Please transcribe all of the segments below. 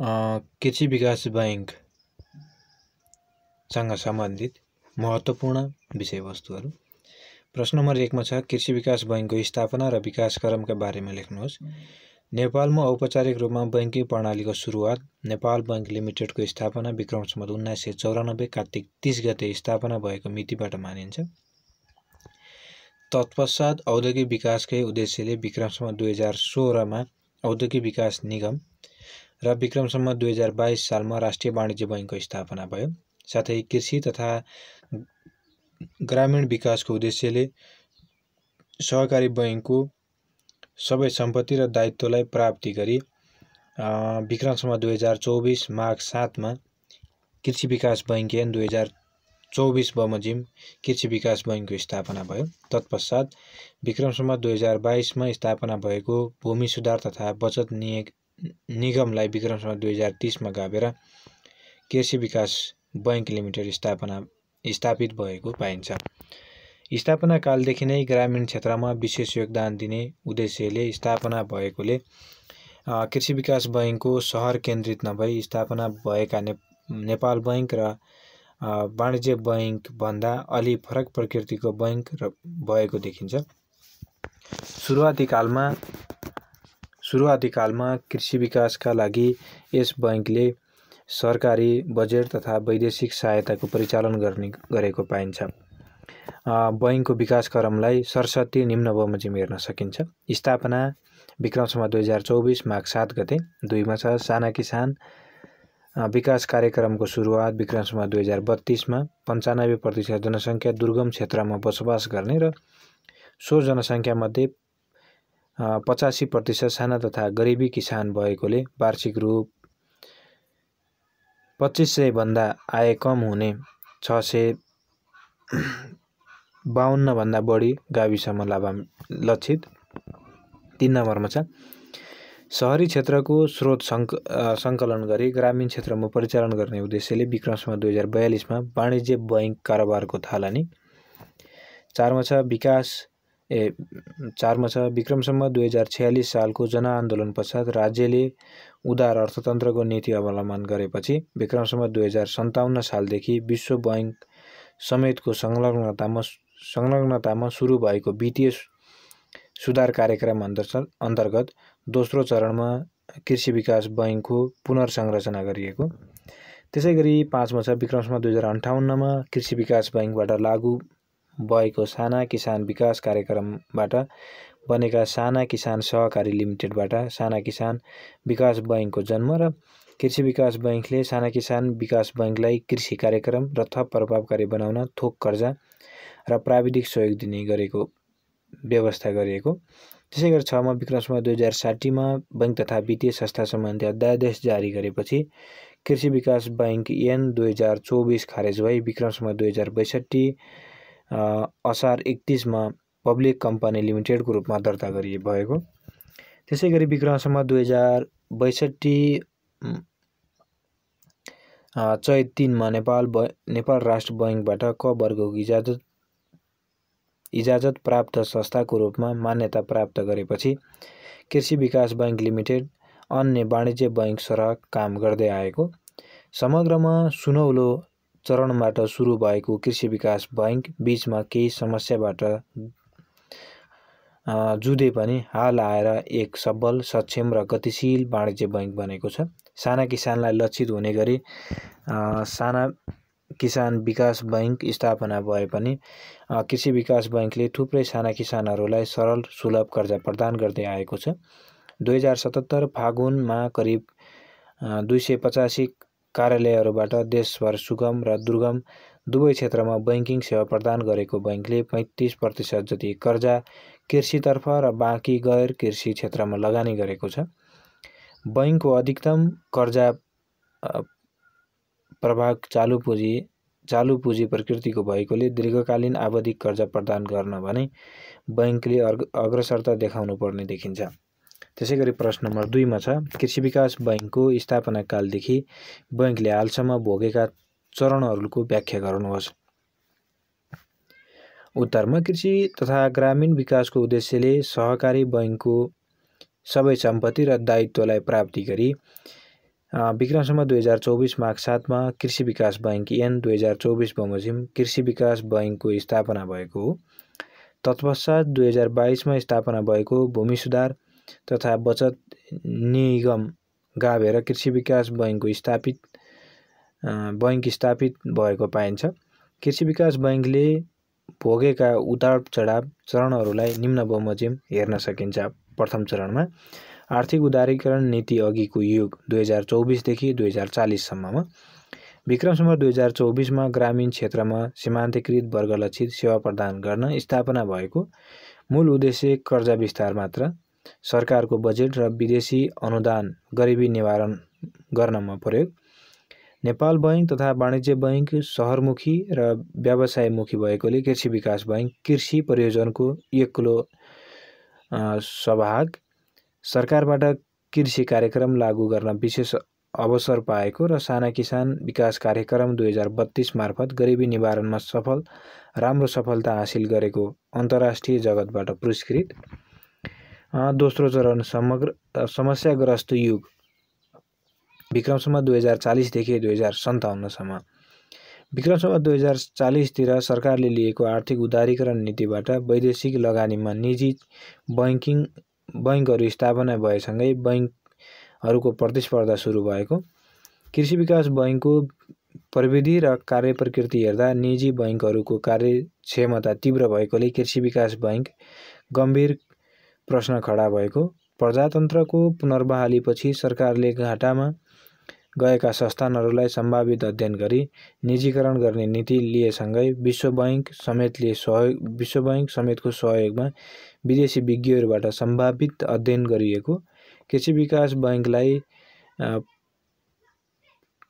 कृषि विकास बैंकसँग सम्बन्धित महत्त्वपूर्ण विषयवस्तुहरू। प्रश्न नम्बर 1 मा छ कृषि विकास बैंकको स्थापना र विकास क्रमका बारेमा लेख्नुहोस्। नेपालमा औपचारिक रूपमा बैंकिङ प्रणालीको सुरुवात नेपाल बैंक लिमिटेडको स्थापना विक्रम सम्वत 1994 कार्तिक 30 गते स्थापना भएको मितिबाट मानिन्छ। तत्पश्चात औद्योगिक विकासकै उद्देश्यले विक्रम सम्वत 2016 मा औद्योगिक विकास निगम र विक्रम सम्वत 2022 सालमा राष्ट्रिय वाणिज्य बैंकको स्थापना भयो। साथै कृषि तथा ग्रामीण विकासको उद्देश्यले सहकारी बैंकको सबै सम्पत्ति र दायित्वलाई प्राप्ति गरी विक्रम सम्वत 2024 माघ 7 मा कृषि विकास बैंक ऐन 2024 बमोजिम कृषि विकास बैंकको स्थापना भयो। तत्पश्चात विक्रम सम्वत 2022 मा स्थापना भएको भूमि सुधार तथा बचत निगमलाई विक्रम सम्वत 2030 मा गाभेर कृषि विकास बैंक लिमिटेड स्थापित भएको पाइन्छ। स्थापना कालदेखि नै ग्रामीण क्षेत्रमा विशेष योगदान दिने उद्देश्यले स्थापना भएकोले कृषि विकास बैंकको शहर केन्द्रित नभई स्थापना भएका नेपाल बैंक र वाणिज्य बैंक भन्दा अलि फरक प्रकृतिको बैंक भएको देखिन्छ। सुरुवाती कालमा कृषि विकासका लागि यस बैंकले सरकारी बजेट तथा वैदेशिक सहायताको परिचालन गरेको पाइन्छ। बैंकको विकास क्रमलाई सरस्वती निम्न बमोजिम हेर्न सकिन्छ। स्थापना विक्रम सम्वत 2024 माघ 7 गते। 2 मा छ साना किसान विकास कार्यक्रमको सुरुवात विक्रम सम्वत 2032 मा 95% जनसङ्ख्या दुर्गम क्षेत्रमा बसोबास गर्ने र सो जनसङ्ख्या मध्ये 85% साना तथा गरिबी किसान भएकोले वार्षिक रु 2500 भन्दा आय कम हुने 652 भन्दा बढी गाविसमा लक्षित। 3 नम्बरमा छ शहरी क्षेत्रको स्रोत सङ्कलन गरी ग्रामीण क्षेत्रमा परिचालन गर्ने उद्देश्यले विक्रम सम्वत 2042 मा वाणिज्य बैंक कारोबारको थालनी। 4 मा छ विक्रम सम्वत 2046 सालको जनआन्दोलन पश्चात राज्यले उदार अर्थतन्त्रको नीति अवलम्बन गरेपछि विक्रम सम्वत 2057 सालदेखि विश्व बैंक समेतको संलग्नतामा सुरु भएको वित्तीय सुधार कार्यक्रम अन्तर्गत दोस्रो चरणमा कृषि विकास बैंकको पुनर्संरचना गरिएको। त्यसैगरी 5 मा छ विक्रम सम्वत 2058 मा कृषि विकास बैंकबाट लागू भएको साना किसान विकास कार्यक्रमबाट बनेका साना किसान सहकारी लिमिटेडबाट साना किसान विकास बैंकको जन्म र कृषि विकास बैंकले साना किसान विकास बैंकलाई कृषि कार्यक्रम र थप प्रभावकारी बनाउन थोक कर्जा र प्राविधिक सहयोग दिने गरेको व्यवस्था गरिएको। त्यसैगरी 6 मा विक्रम सम्वत 2060 मा बैंक तथा वित्तीय संस्था सम्बन्धी अध्यादेश जारी गरेपछि कृषि विकास बैंक ऐन 2024 खारेज भई विक्रम सम्वत 2062 असार 31 मा पब्लिक कम्पनी लिमिटेडको रूपमा दर्ता भएको। त्यसैगरी विक्रम सम्वत 2062 चैत 3 मा नेपाल राष्ट्र बैंकबाट क वर्गको इजाजत प्राप्त संस्थाको रूपमा मान्यता प्राप्त गरेपछि कृषि विकास बैंक लिमिटेड अन्य वाणिज्य बैंक सरह काम गर्दै आएको। समग्रमा सुनौलो चरणबाट सुरु भएको कृषि विकास बैंक बीचमा केही समस्याबाट जुधे पनि हाल आएर एक सबल, सक्षम र गतिशील वाणिज्य बैंक बनेको छ। साना किसानलाई लक्षित हुने गरी साना किसान विकास बैंक स्थापना भए पनि कृषि विकास बैंकले थुप्रै साना किसानहरूलाई सरल सुलभ कर्जा प्रदान गर्दै आएको छ। 2077 फागुनमा करिब 285 कार्यालयहरूबाट देशभर सुगम र दुर्गम दुवै क्षेत्रमा बैंकिङ सेवा प्रदान गरेको बैंकले 35% जति कर्जा कृषितर्फ र बाँकी गैर कृषि क्षेत्रमा लगानी गरेको छ। बैंकको अधिकतम कर्जा प्रभाग चालु पुँजी प्रकृतिको भएकोले दीर्घकालीन आवधिक कर्जा प्रदान गर्न भने बैंकले अग्रसरता देखाउनु पर्ने देखिन्छ। त्यसैगरी प्रश्न नम्बर 2 मा छ कृषि विकास बैंकको स्थापना कालदेखि बैंकले हालसम्म भोगेका चरणहरूको व्याख्या गर्नुहोस्। उत्तरमा कृषि तथा ग्रामीण विकासको उद्देश्यले सहकारी बैंकको सबै सम्पत्ति र दायित्वलाई प्राप्ति गरी विक्रमसम्म 2024 माघ 7 मा कृषि विकास बैंक ऐन 2024 बमोजिम कृषि विकास बैंकको स्थापना भएको हो। तत्पश्चात 2022 मा स्थापना भएको भूमि सुधार तथा बचत निगम गाभेर कृषि विकास बैंक स्थापित भएको पाइन्छ। कृषि विकास बैंकले भोगेका उतार चढाव चरणहरूलाई निम्न बमोजिम हेर्न सकिन्छ। प्रथम चरणमा आर्थिक उदारीकरण नीति अघिको युग 2024 देखि 2040 सम्ममा विक्रमसम्म 2024 मा ग्रामीण क्षेत्रमा सीमान्तकृत वर्ग लक्षित सेवा प्रदान गर्न स्थापना भएको। मूल उद्देश्य कर्जा विस्तार मात्र, सरकारको बजेट र विदेशी अनुदान गरिबी निवारण गर्नमा प्रयोग। नेपाल बैंक तथा वाणिज्य बैंक शहरमुखी र व्यवसायमुखी भएकोले कृषि विकास बैंक कृषि प्रयोजनको एक्लो सभाग सरकारबाट कृषि कार्यक्रम लागू गर्न विशेष अवसर पाएको र साना किसान विकास कार्यक्रम 2032 मार्फत गरिबी निवारणमा राम्रो सफलता हासिल गरेको अन्तर्राष्ट्रिय जगतबाट पुरस्कृत। दोस्रो चरण समस्याग्रस्त युग विक्रमसम्म 2040 देखि 2057 सम्म। विक्रमसम्म 2040 तिर सरकारले लिएको आर्थिक उदारीकरण नीतिबाट वैदेशिक लगानीमा निजी बैंकहरू स्थापना भएसँगै बैंकहरूको प्रतिस्पर्धा सुरु भएको। कृषि विकास बैंकको प्रविधि र कार्यप्रकृति हेर्दा निजी बैंकहरूको कार्यक्षमता तीव्र भएकोले कृषि विकास बैंक गम्भीर प्रश्न खडा भएको। प्रजातन्त्रको पुनर्बहालीपछि सरकारले घाटामा गएका संस्थानहरूलाई सम्भावित अध्ययन गरी निजीकरण गर्ने नीति लिएसँगै विश्व बैंक समेतको सहयोगमा विदेशी विज्ञहरूबाट सम्भावित अध्ययन गरिएको। कृषि विकास बैंकलाई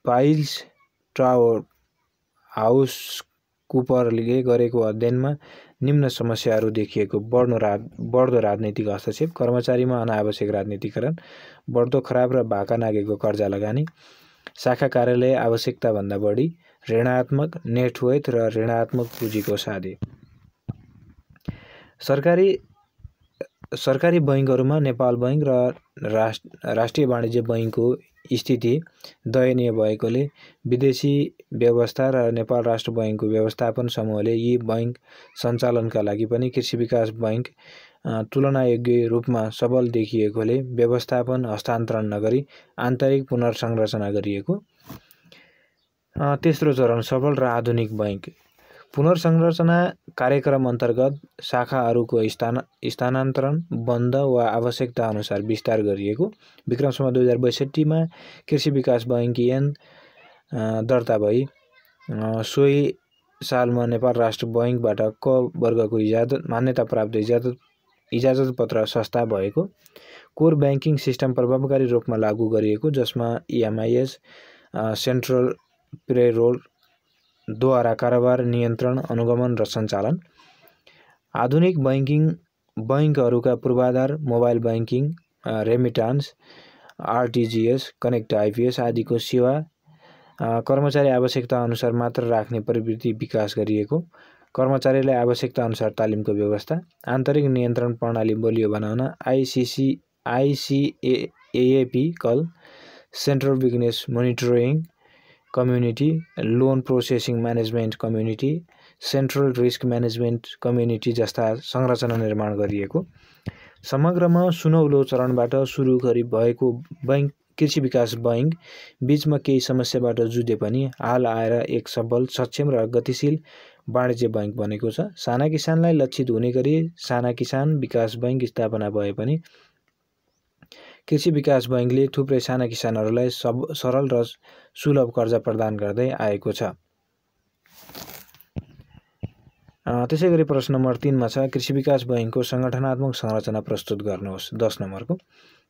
पाइल्स हाउस कुपरले गरेको अध्ययनमा निम्न समस्याहरू देखिएको। बढ्दो राजनीतिक हस्तक्षेप, कर्मचारीमा अनावश्यक राजनीतिकरण, बढ्दो खराब र भाका नागेको कर्जा लगानी, शाखा कार्यालय आवश्यकताभन्दा बढी, ऋणात्मक नेटवर्थ र ऋणात्मक पुँजीको साधे। सरकारी बैंकहरूमा नेपाल बैंक र राष्ट्रिय वाणिज्य बैंकको स्थिति दयनीय भएकोले विदेशी व्यवस्था र नेपाल राष्ट्र बैंकको व्यवस्थापन समूहले यी बैंक सञ्चालनका लागि पनि कृषि विकास बैंक तुलनायोग्य रूपमा सबल देखिएकोले व्यवस्थापन हस्तान्तरण नगरी आन्तरिक पुनर्संरचना गरिएको। तेस्रो चरण सबल र आधुनिक बैंक पुनर्संरचना कार्यक्रम अन्तर्गत शाखाहरूको स्थानान्तरण बन्द वा आवश्यकता अनुसार विस्तार गरिएको। विक्रमसम्म 2062 मा कृषि विकास बैंक ऐन दर्ता भई सोही सालमा नेपाल राष्ट्र बैंकबाट क वर्गको मान्यता प्राप्त इजाजत पत्र संस्था भएको। कोर बैंकिङ सिस्टम प्रभावकारी रूपमा लागू गरिएको, जसमा EMIS सेन्ट्रल पेरोल द्वारा कारोबार नियन्त्रण, अनुगमन र सञ्चालन। आधुनिक बैंकहरूका पूर्वाधार mobile banking, remittance, RTGS, connect IPS आदिको सेवा कर्मचारी आवश्यकता अनुसार मात्र राख्ने प्रवृत्ति विकास गरिएको। कर्मचारीलाई आवश्यकता अनुसार तालिमको व्यवस्था, आन्तरिक नियन्त्रण प्रणाली बलियो बनाउन ICAAP कल, central business monitoring community, loan processing management community, central risk management community जस्ता संरचना निर्माण गरिएको। समग्रमा सुनौलो चरणबाट सुरु गरी भएको कृषि विकास बैंक बीचमा केही समस्याबाट जुझे पनि हाल आएर एक सबल, सक्षम र गतिशील वाणिज्य बैंक बनेको छ। साना किसानलाई लक्षित हुने गरी साना किसान विकास बैंक स्थापना भए पनि कृषि विकास बैंकले थुप्रै साना किसानहरूलाई सरल र सुलभ कर्जा प्रदान गर्दै आएको छ। त्यसैगरी प्रश्न नम्बर 3 मा छ कृषि विकास बैंकको संगठनात्मक संरचना प्रस्तुत गर्नुहोस्। 10 नम्बरको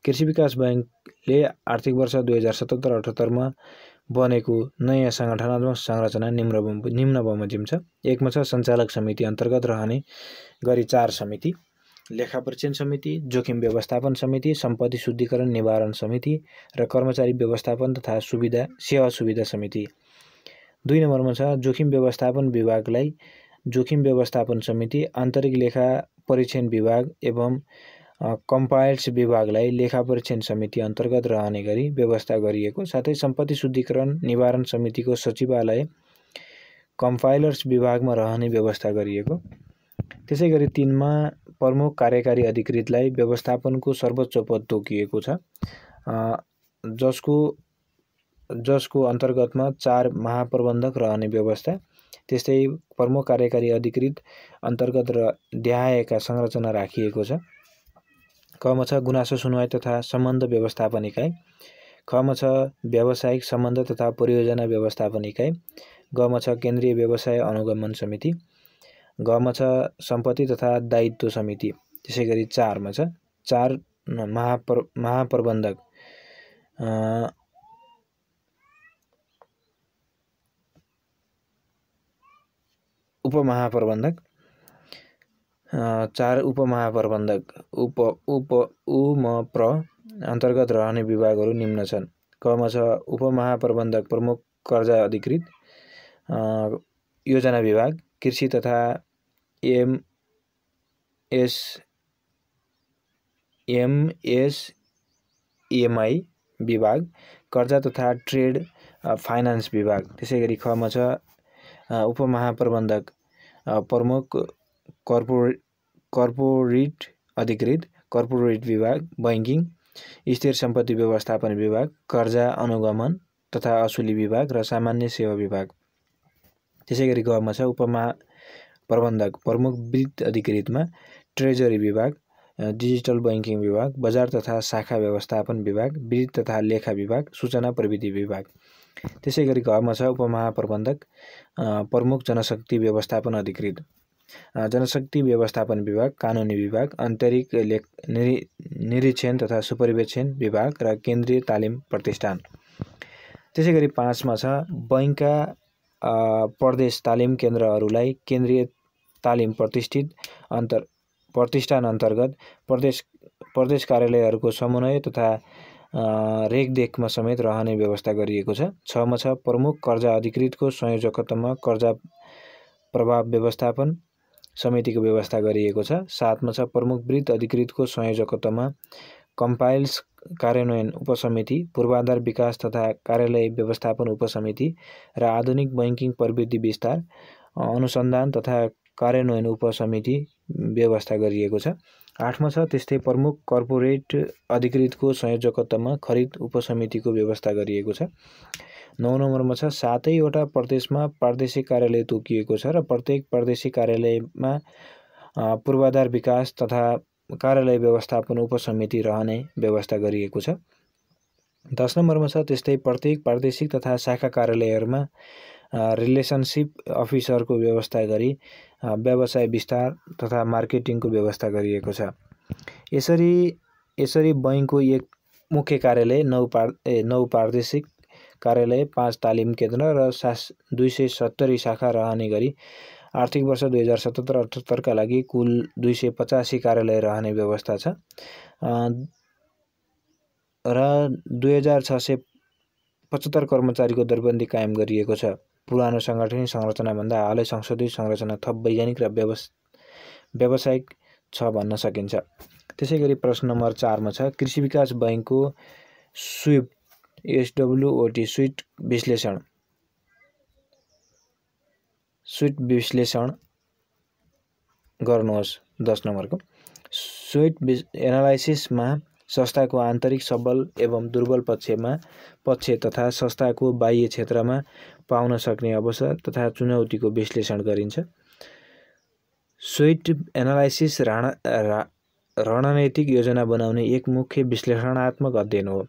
कृषि विकास बैंकले आर्थिक वर्ष 2077-78 मा बनेको नयाँ संगठनात्मक संरचना निम्न बमोजिम छ। 1 मा छ सञ्चालक समिति अन्तर्गत रहने गरी 4 समिति, लेखापरीक्षण समिति, जोखिम व्यवस्थापन समिति, सम्पत्ति शुद्धिकरण निवारण समिति र कर्मचारी व्यवस्थापन तथा सेवा सुविधा समिति। 2 नम्बरमा छ जोखिम व्यवस्थापन विभागलाई जोखिम व्यवस्थापन समिति, आन्तरिक लेखा परीक्षण विभाग एवं कम्पाइल्स विभागलाई लेखा परीक्षण समिति अन्तर्गत रहने गरी व्यवस्था गरिएको, साथै सम्पत्ति शुद्धिकरण निवारण समितिको सचिवालय कम्पाइलर्स विभागमा रहने व्यवस्था गरिएको। त्यसैगरी 3 मा प्रमुख कार्यकारी अधिकृतलाई व्यवस्थापनको सर्वोच्च पद तोकिएको छ, जसको अन्तर्गतमा 4 महाप्रबन्धक रहने व्यवस्था। त्यस्तै प्रमुख कार्यकारी अधिकृत अन्तर्गत देहायका संरचना राखिएको छ। कमा छ गुनासो सुनवाई तथा सम्बन्ध व्यवस्थापन इकाइ। खमा छ व्यावसायिक सम्बन्ध तथा परियोजना व्यवस्थापन इकाइ। गमा छ केन्द्रीय व्यवसाय अनुगमन समिति। गमा छ सम्पत्ति तथा दायित्व समिति। त्यसैगरी 4 मा छ 4 महाप्रबन्धक उपमहाप्रबन्धक, 4 उपमहाप्रबन्धक उपमप्र अन्तर्गत रहने विभागहरू निम्न छन्। कमा छ उपमहाप्रबन्धक प्रमुख कर्जा अधिकृत, योजना विभाग, कृषि तथा एमएसएमई विभाग, कर्जा तथा ट्रेड फाइनान्स विभाग। त्यसैगरी खमा छ उपमहाप्रबन्धक प्रमुख कर्पोरेट अधिकृत, कर्पोरेट विभाग, बैंकिङ, स्थिर सम्पत्ति व्यवस्थापन विभाग, कर्जा अनुगमन तथा असुली विभाग र सामान्य सेवा विभाग। त्यसैगरी गमा छ उपमहाप्रबन्धक प्रमुख वित्त अधिकृतमा ट्रेजरी विभाग, डिजिटल बैंकिङ विभाग, बजार तथा शाखा व्यवस्थापन विभाग, वित्त तथा लेखा विभाग, सूचना प्रविधि विभाग। त्यसैगरी घमा छ उपमहाप्रबन्धक प्रमुख जनशक्ति व्यवस्थापन अधिकृत, जनशक्ति व्यवस्थापन विभाग, कानुनी विभाग, आन्तरिक निरीक्षण तथा सुपरिवेक्षण विभाग र केन्द्रीय तालिम प्रतिष्ठान। त्यसैगरी 5 मा छ बैंकका प्रदेश तालिम केन्द्रहरूलाई केन्द्रीय तालिम प्रतिष्ठान अन्तर्गत प्रदेश कार्यालयहरूको समन्वय तथा रेखदेखमा समेत रहने व्यवस्था गरिएको छ। 6 मा छ प्रमुख कर्जा अधिकृतको संयोजकत्वमा कर्जा प्रभाव व्यवस्थापन समितिको व्यवस्था गरिएको छ। 7 मा छ प्रमुख वित्त अधिकृतको संयोजकत्वमा कम्पाइल्स कार्यान्वयन उपसमिति, पूर्वाधार विकास तथा कार्यालय व्यवस्थापन उपसमिति र आधुनिक बैंकिङ प्रविधि विस्तार अनुसन्धान तथा कार्यान्वयन उपसमिति व्यवस्था गरिएको छ। 8 मा छ त्यस्तै प्रमुख कर्पोरेट अधिकृतको संयोजकत्वमा खरिद उपसमितिको व्यवस्था गरिएको छ। 9 नम्बरमा छ 7वटा प्रदेशमा प्रादेशिक कार्यालय तोकिएको छ र प्रत्येक प्रादेशिक कार्यालयमा पूर्वाधार विकास तथा कार्यालय व्यवस्थापन उपसमिति रहने व्यवस्था गरिएको छ। 10 नम्बरमा छ त्यस्तै प्रत्येक प्रादेशिक तथा शाखा कार्यालयहरूमा रिलेसनसिप अफिसरको व्यवस्था गरी व्यवसाय विस्तार तथा मार्केटिङको व्यवस्था गरिएको छ। यसरी बैंकको एक मुख्य कार्यालय, 9 प्रादेशिक कार्यालय, 5 तालिम केन्द्र र 270 शाखा रहने गरी आर्थिक वर्ष 2077-78 का लागि कुल 285 कार्यालय रहने व्यवस्था छ र 2675 कर्मचारीको दरबन्दी कायम गरिएको छ। पुरानो सांगठनिक संरचनाभन्दा हालै संसदीय संरचना थप वैज्ञानिक र व्यावसायिक छ भन्न सकिन्छ। त्यसैगरी प्रश्न नम्बर 4 मा छ कृषि विकास बैंकको SWOT स्विट विश्लेषण गर्नुहोस्। 10 नम्बरको स्विट एनालाइसिसमा संस्थाको आन्तरिक सबल एवं दुर्बल पक्ष तथा संस्थाको बाह्य क्षेत्रमा पाउन सक्ने अवसर तथा चुनौतीको विश्लेषण गरिन्छ। स्विट एनालाइसिस रणनीतिक योजना बनाउने एक मुख्य विश्लेषणात्मक अध्ययन हो।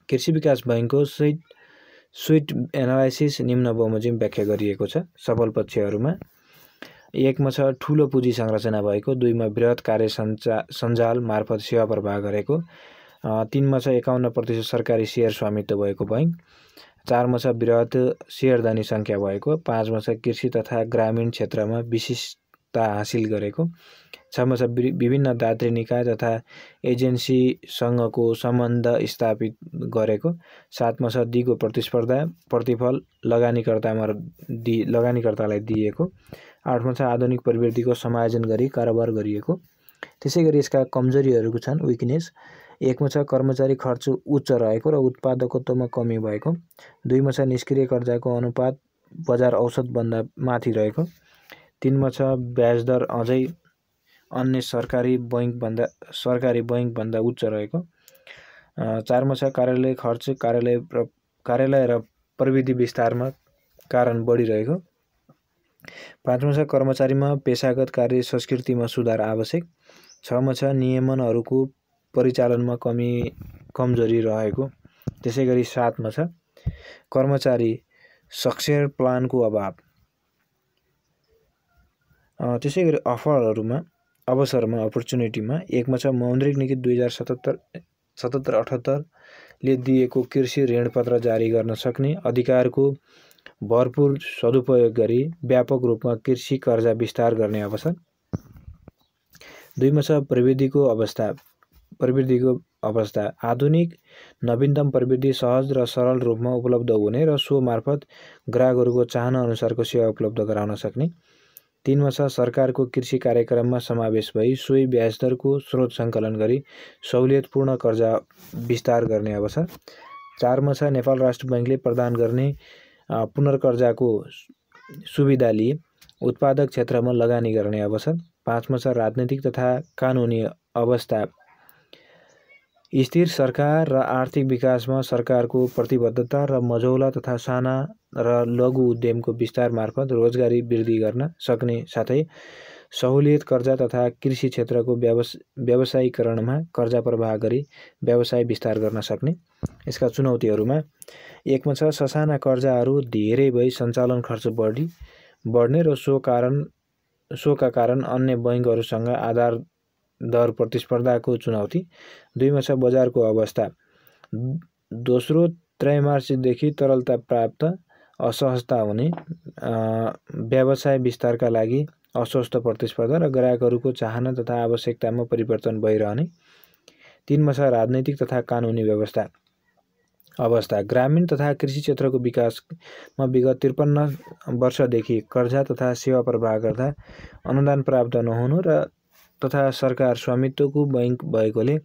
कृषि विकास बैंकको स्विट एनालाइसिस निम्न बमोजिम व्याख्या गरिएको छ। सबल पक्षहरूमा 1 मा छ ठूलो पुँजी संरचना भएको, 2 मा बृहत कार्य सञ्जाल मार्फत सेवा प्रवाह गरेको, 3 मा छ 51% सरकारी सेयर स्वामित्व भएको बैंक, 4 मा छ बृहत सेयरधनी संख्या भएको, 5 मा छ कृषि तथा ग्रामीण क्षेत्रमा विशिष्टता हासिल गरेको, 6 मा छ विभिन्न दात्री निकाय तथा एजेन्सीसँगको सम्बन्ध स्थापित गरेको, 7 मा छ दिगो प्रतिफल लगानीकर्तालाई दिएको, 8 मा छ आधुनिक प्रवृत्तिको समायोजन गरी कारोबार गरिएको, त्यसैगरी यसका कमजोरीहरू छन् विकनेस। एकमा छ कर्मचारी खर्च उच्च रहेको र उत्पादकत्वमा कमी भएको। दुईमा छ निष्क्रिय कर्जाको अनुपात बजार औसतभन्दा माथि रहेको। तीनमा छ ब्याज दर अझै अन्य सरकारी बैंकभन्दा उच्च रहेको। चारमा छ कार्यालय खर्च कार्यालय र प्रविधि विस्तारमा कारण बढिरहेको। पाँचमा छ कर्मचारीमा पेशागत कार्य संस्कृतिमा सुधार आवश्यक। छमा छ नियमनहरूको परिचालनमा कमजोरी रहेको। त्यसैगरी सातमा छ कर्मचारी सक्सेसन प्लानको अभाव। त्यसैगरी अवसरमा अपर्च्युनिटीमा एकमा छ मौद्रिक नीति 2077-78 ले दिएको कृषि ऋणपत्र जारी गर्न सक्ने अधिकारको भरपूर सदुपयोग गरी व्यापक रूपमा कृषि कर्जा विस्तार गर्ने अवसर। दुईमा छ प्रविधिको अवस्था आधुनिक नवीनतम प्रविधि सहज र सरल रूपमा उपलब्ध हुने र सो मार्फत ग्राहकहरूको चाहना अनुसारको सेवा उपलब्ध गराउन सक्ने। तीनमा छ सरकारको कृषि कार्यक्रममा समावेश भई सोही ब्याज दरको स्रोत सङ्कलन गरी सहुलियतपूर्ण कर्जा विस्तार गर्ने अवसर। चारमा छ नेपाल राष्ट्र बैङ्कले प्रदान गर्ने पुनर्कर्जाको सुविधा लिए उत्पादक क्षेत्रमा लगानी गर्ने अवसर। पाँचमा छ राजनीतिक तथा कानुनी अवस्था स्थिर सरकार र आर्थिक विकासमा सरकारको प्रतिबद्धता र मझौला तथा साना र लघु उद्यमको विस्तार मार्फत रोजगारी वृद्धि गर्न सक्ने साथै सहुलियत कर्जा तथा कृषि क्षेत्रको व्यावसायीकरणमा कर्जा प्रवाह गरी व्यवसाय विस्तार गर्न सक्ने। यसका चुनौतीहरूमा एकमा छ ससाना कर्जाहरू धेरै भई सञ्चालन खर्च बढ्ने र सोका कारण अन्य बैङ्कहरूसँग आधार दर प्रतिस्पर्धाको चुनौती। दुईमा छ बजारको अवस्था दोस्रो त्रैमासिकदेखि तरलता प्राप्त असहजता हुने व्यवसाय विस्तारका लागि अस्वस्थ प्रतिस्पर्धा र ग्राहकहरूको चाहना तथा आवश्यकतामा परिवर्तन भइरहने। तीनमा छ राजनैतिक तथा कानुनी अवस्था ग्रामीण तथा कृषि क्षेत्रको विकासमा विगत 53 वर्षदेखि कर्जा तथा सेवा प्रवाह गर्दा अनुदान प्राप्त नहुनु र तथा सरकार स्वामित्वको बैङ्क भएकोले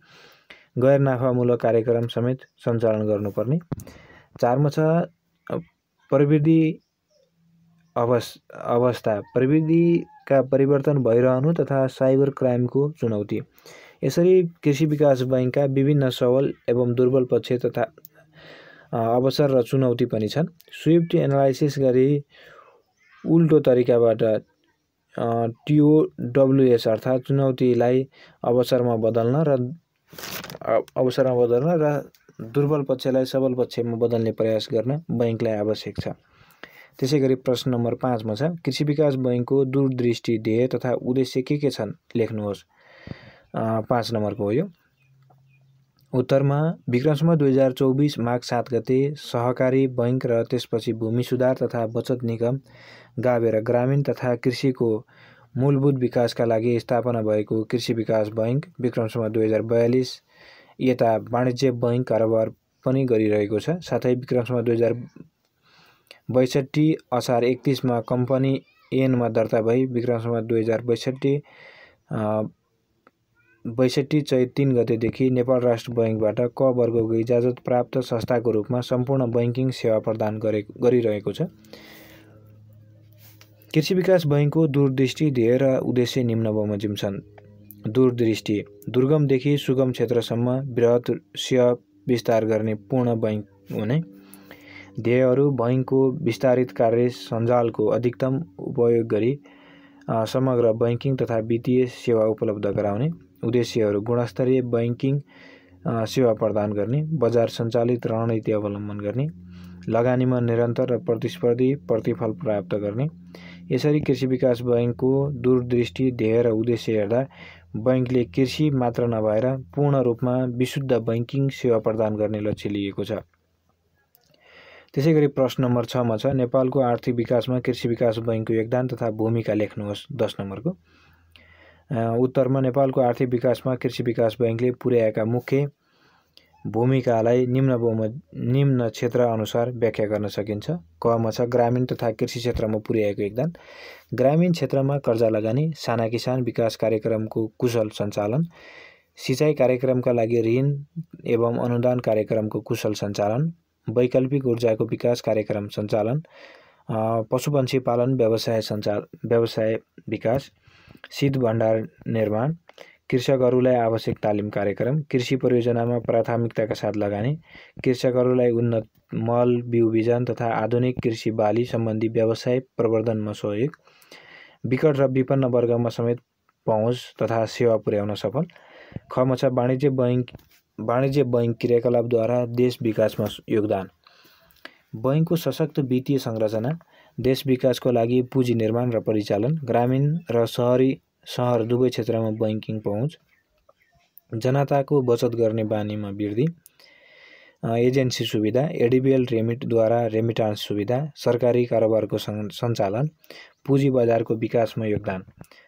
गैर नाफामूलक कार्यक्रम समेत सञ्चालन गर्नुपर्ने। चारमा छ प्रविधि अवस्था प्रविधिका परिवर्तन भइरहनु तथा साइबर क्राइमको चुनौती। यसरी कृषि विकास बैङ्कका विभिन्न सबल एवं दुर्बल पक्ष तथा अवसर र चुनौती पनि छन्। स्विफ्ट एनालाइसिस गरी उल्टो तरिकाबाट TOWS अर्थात् चुनौतीलाई अवसरमा बदल्न र दुर्बल पक्षलाई सबल पक्षमा बदल्ने प्रयास गर्न बैङ्कलाई आवश्यक छ। त्यसैगरी प्रश्न नम्बर 5 मा छ कृषि विकास बैङ्कको दूरदृष्टि ध्येय तथा उद्देश्य के छन् लेख्नुहोस्। 5 नम्बरको हो यो। उत्तरमा विक्रमसम्म 2024 माघ 7 गते सहकारी बैङ्क र त्यसपछि भूमि सुधार तथा बचत निगम गाभेर ग्रामीण तथा कृषिको मूलभूत विकासका लागि स्थापना भएको कृषि विकास बैङ्क विक्रमसम्म 2042 यता वाणिज्य बैङ्क कारोबार पनि गरिरहेको छ। साथै विक्रमसम्म 2062 असार 31 मा कम्पनी ऐनमा दर्ता भई विक्रमसम्म 2062 चैत 3 गतेदेखि नेपाल राष्ट्र बैङ्कबाट क वर्गको इजाजत प्राप्त संस्थाको रूपमा सम्पूर्ण बैङ्किङ सेवा प्रदान गरिरहेको छ। कृषि विकास बैङ्कको दूरदृष्टि ध्येय र उद्देश्य निम्न बमोजिम छन्। दूरदृष्टि दुर्गमदेखि सुगम क्षेत्रसम्म बृहत सेवा विस्तार गर्ने पूर्ण बैङ्क हुने। ध्येयहरू बैङ्कको विस्तारित कार्य सञ्जालको अधिकतम उपयोग गरी समग्र बैङ्किङ तथा वित्तीय सेवा उपलब्ध गराउने। उद्देश्यहरू गुणस्तरीय बैङ्किङ सेवा प्रदान गर्ने, बजार सञ्चालित रणनीति अवलम्बन गर्ने, लगानीमा निरन्तर र प्रतिस्पर्धी प्रतिफल प्राप्त गर्ने। यसरी कृषि विकास बैङ्कको दूरदृष्टि ध्येय र उद्देश्य हेर्दा बैङ्कले कृषि मात्र नभएर पूर्ण रूपमा विशुद्ध बैङ्किङ सेवा प्रदान गर्ने लक्ष्य लिएको छ। त्यसैगरी प्रश्न नम्बर 6 मा छ नेपालको आर्थिक विकासमा कृषि विकास बैङ्कको योगदान तथा भूमिका लेख्नुहोस्। 10 नम्बरको उत्तरमा नेपालको आर्थिक विकासमा कृषि विकास बैङ्कले पुर्याएका भूमिकालाई निम्न क्षेत्र अनुसार व्याख्या गर्न सकिन्छ। कमा छ ग्रामीण तथा कृषि क्षेत्रमा पुर्याएको योगदान। ग्रामीण क्षेत्रमा कर्जा लगानी, साना किसान विकास कार्यक्रमको कुशल सञ्चालन, सिँचाइ कार्यक्रमका लागि ऋण एवं अनुदान कार्यक्रमको कुशल सञ्चालन, वैकल्पिक ऊर्जाको विकास कार्यक्रम सञ्चालन, पशुपक्षी पालन व्यवसाय विकास, शीत भण्डार निर्माण, कृषकहरूलाई आवश्यक तालिम कार्यक्रम, कृषि परियोजनामा प्राथमिकताका साथ लगानी, कृषकहरूलाई उन्नत मल बिउ बिजन तथा आधुनिक कृषि बाली सम्बन्धी व्यवसाय प्रवर्धनमा सहयोग, विकट र विपन्न वर्गमा समेत पहुँच तथा सेवा पुर्याउन सफल। खमा छ वाणिज्य बैंक क्रियाकलापद्वारा देश विकासमा योगदान। बैंकको सशक्त वित्तीय संरचना, देश विकासको लागि पुँजी निर्माण र परिचालन, ग्रामीण र शहर दुवै क्षेत्रमा बैंकिङ पहुँच, जनताको बचत गर्ने बानीमा वृद्धि, एजेन्सी सुविधा, एडिबिएल रेमिटद्वारा रेमिटान्स सुविधा, सरकारी कारोबारको सञ्चालन, पुँजी बजारको विकासमा योगदान।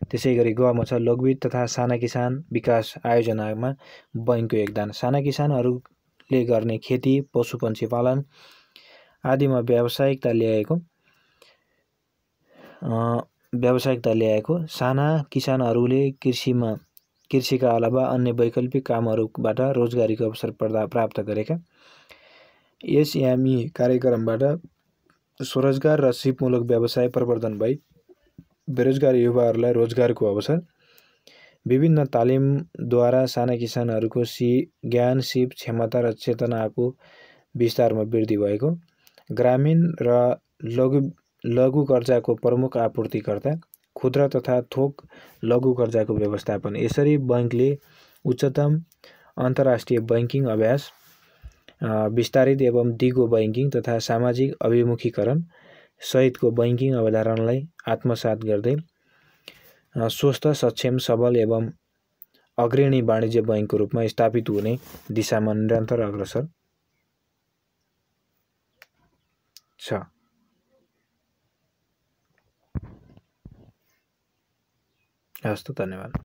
त्यसैगरी गमा छ लघुवित्त तथा साना किसान विकास आयोजनामा बैंकको योगदान। साना किसानहरूले गर्ने खेती, पशुपक्षी पालन आदिमा व्यावसायिकता ल्याएको साना किसानहरूले कृषिका अलावा अन्य वैकल्पिक कामहरूबाट रोजगारीको अवसर प्राप्त गरेका। एसएमई कार्यक्रमबाट स्वरोजगार र सिपमूलक व्यवसाय प्रवर्धन भई बेरोजगार युवाहरूलाई रोजगारको अवसर। विभिन्न तालिमद्वारा साना किसानहरूको ज्ञान, सिप, क्षमता र चेतनाको विस्तारमा वृद्धि भएको। ग्रामीण र लघु कर्जाको प्रमुख आपूर्तिकर्ता, खुद्रा तथा थोक लघु कर्जाको व्यवस्थापन। यसरी बैंकले उच्चतम अन्तर्राष्ट्रिय बैंकिङ अभ्यास, विस्तारित एवं दिगो बैंकिङ तथा सामाजिक अभिमुखीकरण सहितको बैंकिङ अवधारणालाई आत्मसात गर्दै स्वस्थ, सक्षम, सबल एवं अग्रणी वाणिज्य बैंकको रूपमा स्थापित हुने दिशामा निरन्तर अग्रसर छ। हस्त, धन्यवाद।